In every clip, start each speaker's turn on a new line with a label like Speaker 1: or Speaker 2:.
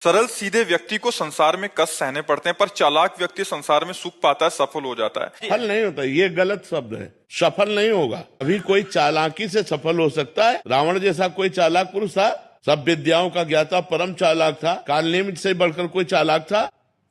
Speaker 1: सरल सीधे व्यक्ति को संसार में कष्ट सहने पड़ते हैं, पर चालाक व्यक्ति संसार में सुख पाता है, सफल हो जाता है।
Speaker 2: सफल नहीं होता, ये गलत शब्द है। सफल नहीं होगा। अभी कोई चालाकी से सफल हो सकता है। रावण जैसा कोई चालाक पुरुष था, सब विद्याओं का ज्ञाता, परम चालाक था। कालनेमित से बढ़कर कोई चालाक था?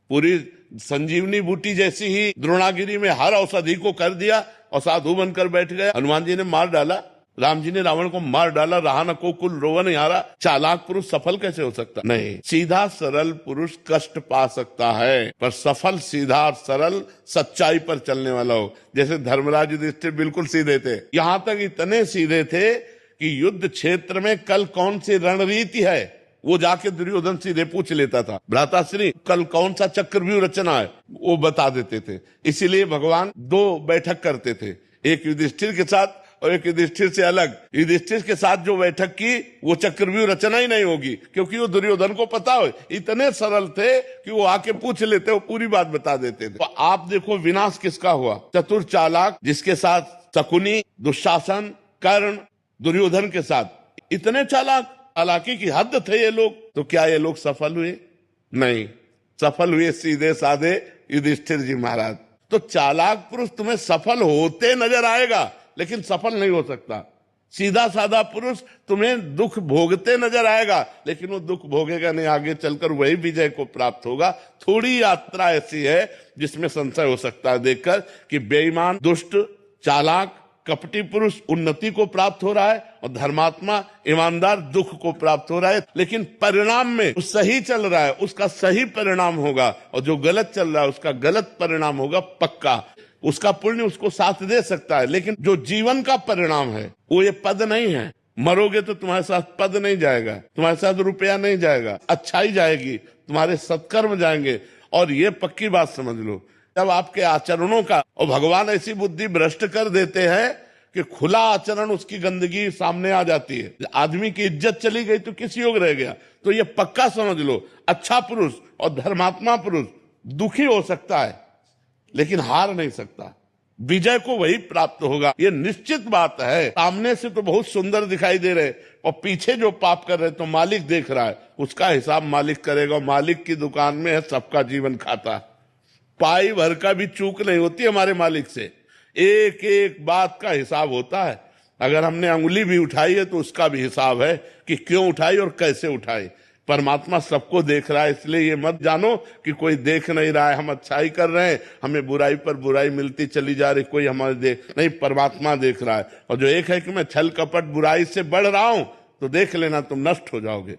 Speaker 2: पूरी संजीवनी बूटी जैसी ही द्रोणागिरी में हर औषधि को कर दिया और साधु बनकर बैठ गया। हनुमान जी ने मार डाला, राम जी ने रावण को मार डाला, रहा न को कुल रोवन यारा। चालाक पुरुष सफल कैसे हो सकता? नहीं, सीधा सरल पुरुष कष्ट पा सकता है, पर सफल सीधा और सरल सच्चाई पर चलने वाला हो। जैसे धर्मराज युधिष्ठिर बिल्कुल सीधे थे, यहां तक इतने सीधे थे कि युद्ध क्षेत्र में कल कौन सी रणनीति है वो जाके दुर्योधन सीधे पूछ लेता था। भ्राताश्री कल कौन सा चक्रव्यूह रचना है वो बता देते थे। इसीलिए भगवान दो बैठक करते थे, एक युधिष्ठिर के साथ और एक युधिष्ठिर से अलग। युधिष्ठिर के साथ जो बैठक की वो चक्रव्यूह रचना ही नहीं होगी, क्योंकि वो दुर्योधन को पता हो। इतने सरल थे कि वो आके पूछ लेते, वो पूरी बात बता देते थे। तो आप देखो विनाश किसका हुआ? चतुर चालाक, जिसके साथ शकुनी, दुशासन, कर्ण, दुर्योधन के साथ इतने चालाक, चालाकी की हद थे ये लोग। तो क्या ये लोग सफल हुए? नहीं, सफल हुए सीधे साधे युधिष्ठिर जी महाराज। तो चालाक पुरुष तुम्हें सफल होते नजर आएगा, लेकिन सफल नहीं हो सकता। सीधा साधा पुरुष तुम्हें दुख भोगते नजर आएगा, लेकिन वो दुख भोगेगा नहीं, आगे चलकर वही विजय को प्राप्त होगा। थोड़ी यात्रा ऐसी है जिसमें संशय हो सकता है देखकर कि बेईमान, दुष्ट, चालाक, कपटी पुरुष उन्नति को प्राप्त हो रहा है और धर्मात्मा, ईमानदार दुख को प्राप्त हो रहा है। लेकिन परिणाम में जो सही चल रहा है उसका सही परिणाम होगा, और जो गलत चल रहा है उसका गलत परिणाम होगा पक्का। उसका पुण्य उसको साथ दे सकता है, लेकिन जो जीवन का परिणाम है वो ये पद नहीं है। मरोगे तो तुम्हारे साथ पद नहीं जाएगा, तुम्हारे साथ रुपया नहीं जाएगा, अच्छाई जाएगी, तुम्हारे सत्कर्म जाएंगे। और ये पक्की बात समझ लो, जब आपके आचरणों का, और भगवान ऐसी बुद्धि भ्रष्ट कर देते हैं कि खुला आचरण उसकी गंदगी सामने आ जाती है। आदमी की इज्जत चली गई तो किस योग रह गया? तो ये पक्का समझ लो, अच्छा पुरुष और धर्मात्मा पुरुष दुखी हो सकता है लेकिन हार नहीं सकता। विजय को वही प्राप्त होगा, ये निश्चित बात है। सामने से तो बहुत सुंदर दिखाई दे रहे और पीछे जो पाप कर रहे तो मालिक देख रहा है, उसका हिसाब मालिक करेगा। मालिक की दुकान में है, सबका जीवन खाता। पाई भर का भी चूक नहीं होती हमारे मालिक से, एक एक बात का हिसाब होता है। अगर हमने अंगुली भी उठाई है तो उसका भी हिसाब है कि क्यों उठाई और कैसे उठाई। परमात्मा सबको देख रहा है, इसलिए ये मत जानो कि कोई देख नहीं रहा है, हम अच्छाई कर रहे हैं, हमें बुराई पर बुराई मिलती चली जा रही, कोई हमारे देख नहीं। परमात्मा देख रहा है। और जो एक है कि मैं छल कपट बुराई से बढ़ रहा हूं, तो देख लेना तुम नष्ट हो जाओगे।